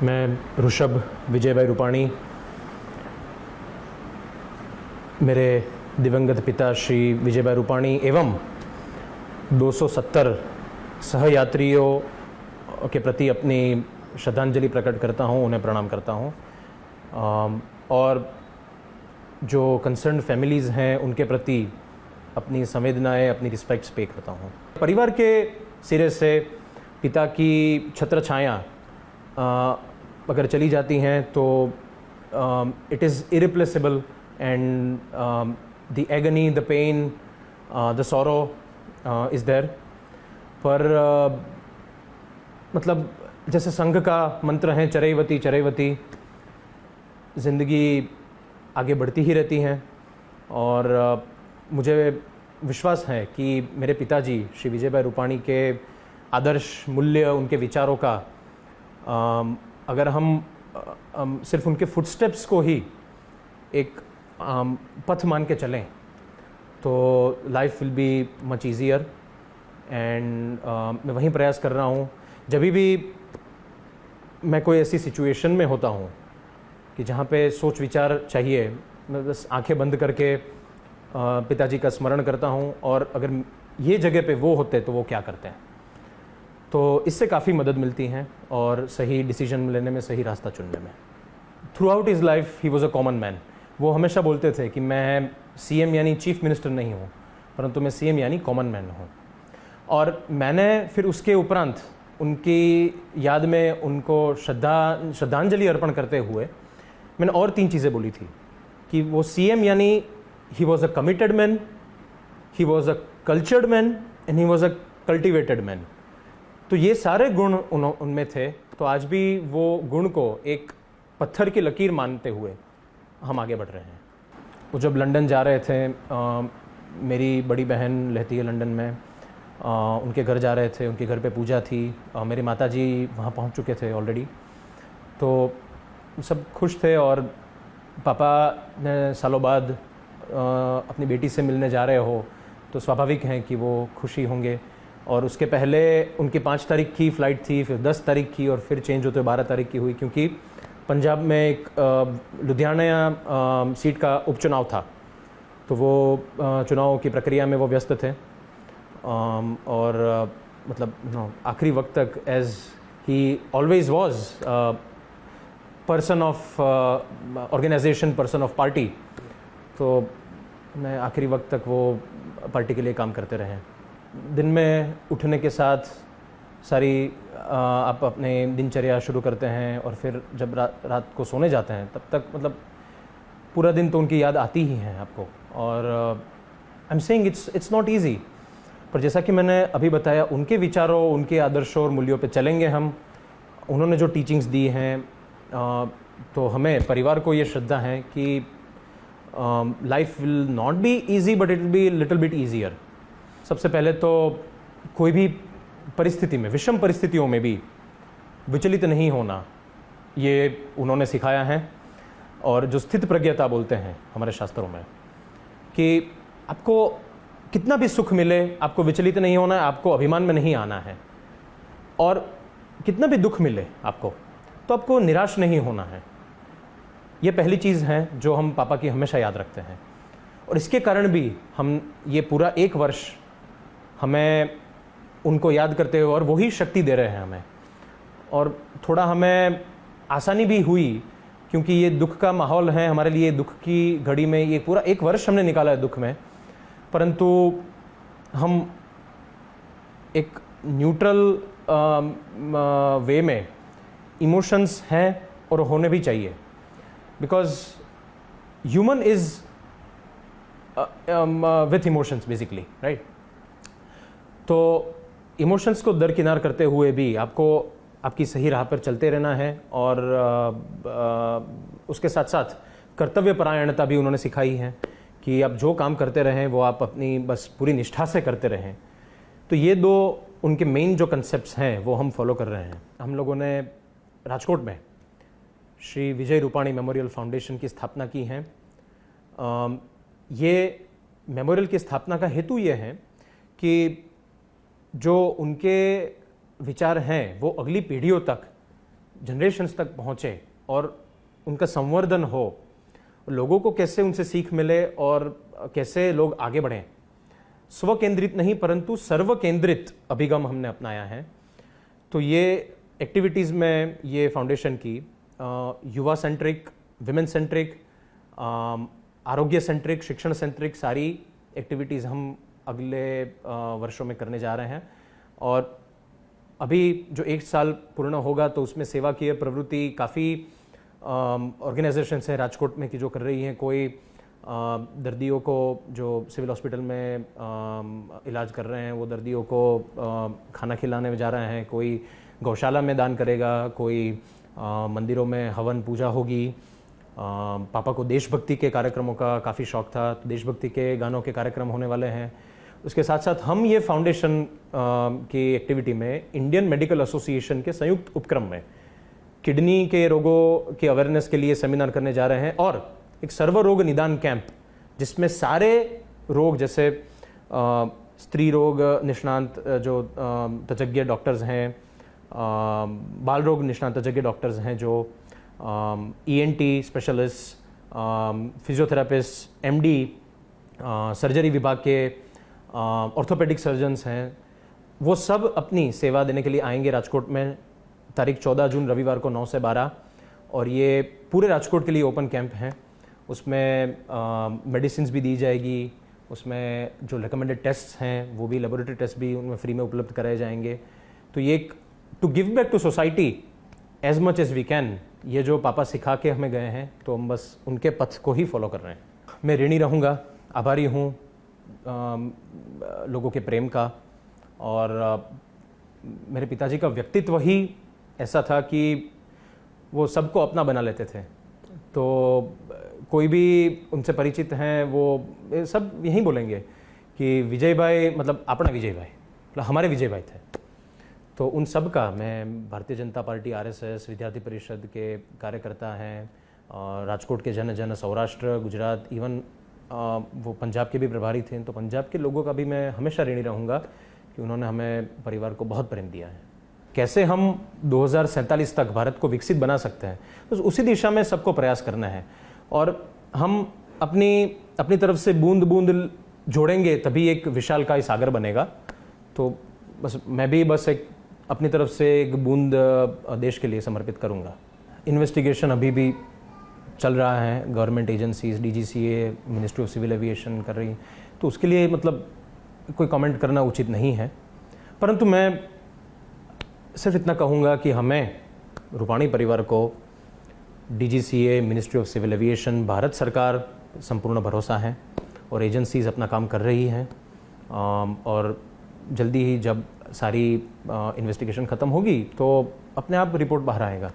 मैं ऋषभ विजय भाई रूपाणी, मेरे दिवंगत पिता श्री विजय भाई रूपाणी एवं 270 सहयात्रियों के प्रति अपनी श्रद्धांजलि प्रकट करता हूँ, उन्हें प्रणाम करता हूँ। और जो कंसर्न फैमिलीज़ हैं उनके प्रति अपनी संवेदनाएं, अपनी रिस्पेक्ट्स पे करता हूँ। परिवार के सिरे से पिता की छत्र छाया अगर चली जाती हैं तो it is irreplaceable and the agony, the pain, the sorrow is there. पर मतलब जैसे संघ का मंत्र है चरैवती चरैवती, ज़िंदगी आगे बढ़ती ही रहती हैं। और मुझे विश्वास है कि मेरे पिताजी श्री विजय भाई रूपाणी के आदर्श मूल्य, उनके विचारों का अगर हम सिर्फ उनके फुटस्टेप्स को ही एक पथ मान के चलें तो life will be much easier. And मैं वही प्रयास कर रहा हूँ जब भी मैं कोई ऐसी सिचुएशन में होता हूँ कि जहाँ पे सोच विचार चाहिए, मैं बस आंखें बंद करके पिताजी का स्मरण करता हूँ और अगर ये जगह पे वो होते तो वो क्या करते हैं, तो इससे काफ़ी मदद मिलती है और सही डिसीजन लेने में, सही रास्ता चुनने में। Through out his life he was a common man. वो हमेशा बोलते थे कि मैं सीएम यानी चीफ मिनिस्टर नहीं हूँ, परंतु मैं सीएम यानी कॉमन मैन हूँ। और मैंने फिर उसके उपरांत उनकी याद में उनको श्रद्धांजलि अर्पण करते हुए मैंने और 3 चीज़ें बोली थी कि वो सीएम यानी he was a committed man, he was a cultured man and he was a cultivated man. तो ये सारे गुण उनमें थे। तो आज भी वो गुण को एक पत्थर की लकीर मानते हुए हम आगे बढ़ रहे हैं। वो जब लंदन जा रहे थे, मेरी बड़ी बहन रहती है लंदन में, उनके घर जा रहे थे, उनके घर पे पूजा थी, मेरे माताजी वहाँ पहुँच चुके थे ऑलरेडी। तो सब खुश थे और पापा ने सालों बाद अपनी बेटी से मिलने जा रहे हो तो स्वाभाविक है कि वो खुशी होंगे। और उसके पहले उनकी 5 तारीख की फ़्लाइट थी, फिर 10 तारीख की और फिर चेंज होते 12 तारीख की हुई, क्योंकि पंजाब में एक लुधियाना सीट का उपचुनाव था। तो वो चुनाव की प्रक्रिया में वो व्यस्त थे। और मतलब आखिरी वक्त तक as he always was person of organisation, person of party, तो मैं आखिरी वक्त तक वो पार्टी के लिए काम करते रहे। दिन में उठने के साथ सारी आप अपने दिनचर्या शुरू करते हैं और फिर जब रात को सोने जाते हैं तब तक मतलब पूरा दिन तो उनकी याद आती ही है आपको। और I am saying it's not easy, पर जैसा कि मैंने अभी बताया, उनके विचारों, उनके आदर्शों और मूल्यों पे चलेंगे हम। उन्होंने जो टीचिंग्स दी हैं, तो हमें परिवार को ये श्रद्धा है कि life will not be easy but it will be little bit easier. सबसे पहले तो कोई भी परिस्थिति में, विषम परिस्थितियों में भी विचलित नहीं होना, ये उन्होंने सिखाया है। और जो स्थित प्रज्ञता बोलते हैं हमारे शास्त्रों में कि आपको कितना भी सुख मिले, आपको विचलित नहीं होना है, आपको अभिमान में नहीं आना है। और कितना भी दुख मिले आपको, तो आपको निराश नहीं होना है। ये पहली चीज़ है जो हम पापा की हमेशा याद रखते हैं। और इसके कारण भी हम ये पूरा 1 वर्ष हमें उनको याद करते हुए और वही शक्ति दे रहे हैं हमें। और थोड़ा हमें आसानी भी हुई क्योंकि ये दुख का माहौल है हमारे लिए। दुख की घड़ी में ये पूरा 1 वर्ष हमने निकाला है दुख में, परंतु हम एक न्यूट्रल वे में, इमोशंस हैं और होने भी चाहिए, because human is with emotions basically, right. तो इमोशंस को दरकिनार करते हुए भी आपको आपकी सही राह पर चलते रहना है। और उसके साथ साथ कर्तव्य परायणता भी उन्होंने सिखाई है कि आप जो काम करते रहें वो आप अपनी बस पूरी निष्ठा से करते रहें। तो ये 2 उनके मेन जो कंसेप्ट्स हैं वो हम फॉलो कर रहे हैं। हम लोगों ने राजकोट में श्री विजय रूपाणी मेमोरियल फाउंडेशन की स्थापना की है। ये मेमोरियल की स्थापना का हेतु ये है कि जो उनके विचार हैं वो अगली पीढ़ियों तक जनरेशन्स तक पहुँचे और उनका संवर्धन हो, लोगों को कैसे उनसे सीख मिले और कैसे लोग आगे बढ़ें। स्व केंद्रित नहीं परंतु सर्व केंद्रित अभिगम हमने अपनाया है। तो ये एक्टिविटीज़ में ये फाउंडेशन की युवा सेंट्रिक, विमेन सेंट्रिक, आरोग्य सेंट्रिक, शिक्षण सेंट्रिक सारी एक्टिविटीज़ हम अगले वर्षों में करने जा रहे हैं। और अभी जो 1 साल पूर्ण होगा तो उसमें सेवा की प्रवृत्ति काफ़ी ऑर्गेनाइजेशंस हैं राजकोट में की जो कर रही हैं। कोई दर्दियों को जो सिविल हॉस्पिटल में इलाज कर रहे हैं वो दर्दियों को खाना खिलाने में जा रहे हैं, कोई गौशाला में दान करेगा, कोई मंदिरों में हवन पूजा होगी। पापा को देशभक्ति के कार्यक्रमों का काफ़ी शौक़ था, तो देशभक्ति के गानों के कार्यक्रम होने वाले हैं। उसके साथ साथ हम ये फाउंडेशन की एक्टिविटी में इंडियन मेडिकल एसोसिएशन के संयुक्त उपक्रम में किडनी के रोगों की अवेयरनेस के लिए सेमिनार करने जा रहे हैं और एक सर्व रोग निदान कैंप जिसमें सारे रोग जैसे स्त्री रोग निष्णांत जो तज्ञ डॉक्टर्स हैं, बाल रोग निष्णांत तज्ञ डॉक्टर्स हैं, जो ENT specialist, physiotherapist, MD, surgery विभाग के ऑर्थोपेडिक सर्जन्स हैं, वो सब अपनी सेवा देने के लिए आएंगे राजकोट में तारीख 14 जून रविवार को 9 से 12। और ये पूरे राजकोट के लिए ओपन कैंप हैं। उसमें मेडिसिन्स भी दी जाएगी, उसमें जो रिकमेंडेड टेस्ट्स हैं वो भी, लेबोरेटरी टेस्ट भी उनमें फ्री में उपलब्ध कराए जाएंगे। तो ये to give back to society as much as we can, ये जो पापा सिखा के हमें गए हैं तो हम बस उनके पथ को ही फॉलो कर रहे हैं। मैं ऋणी रहूँगा, आभारी हूँ लोगों के प्रेम का। और मेरे पिताजी का व्यक्तित्व ही ऐसा था कि वो सबको अपना बना लेते थे। तो कोई भी उनसे परिचित हैं वो सब यही बोलेंगे कि विजय भाई मतलब अपना विजय भाई, मतलब हमारे विजय भाई थे। तो उन सब का मैं भारतीय जनता पार्टी, RSS, विद्यार्थी परिषद के कार्यकर्ता हैं, राजकोट के जन, सौराष्ट्र, गुजरात, इवन वो पंजाब के भी प्रभारी थे, तो पंजाब के लोगों का भी मैं हमेशा ऋणी रहूँगा कि उन्होंने हमें परिवार को बहुत प्रेम दिया है। कैसे हम 2047 तक भारत को विकसित बना सकते हैं, तो उसी दिशा में सबको प्रयास करना है। और हम अपनी तरफ से बूंद बूंद जोड़ेंगे तभी एक विशालकाय सागर बनेगा। तो बस मैं भी बस एक अपनी तरफ से एक बूंद देश के लिए समर्पित करूंगा। इन्वेस्टिगेशन अभी भी चल रहा है, government agencies, DGCA, ministry of civil aviation कर रही, तो उसके लिए मतलब कोई कमेंट करना उचित नहीं है। परंतु मैं सिर्फ इतना कहूँगा कि हमें रूपाणी परिवार को DGCA, ministry of civil aviation, Bharat सरकार संपूर्ण भरोसा है और एजेंसीज अपना काम कर रही हैं। और जल्दी ही जब सारी इन्वेस्टिगेशन ख़त्म होगी तो अपने आप रिपोर्ट बाहर आएगा।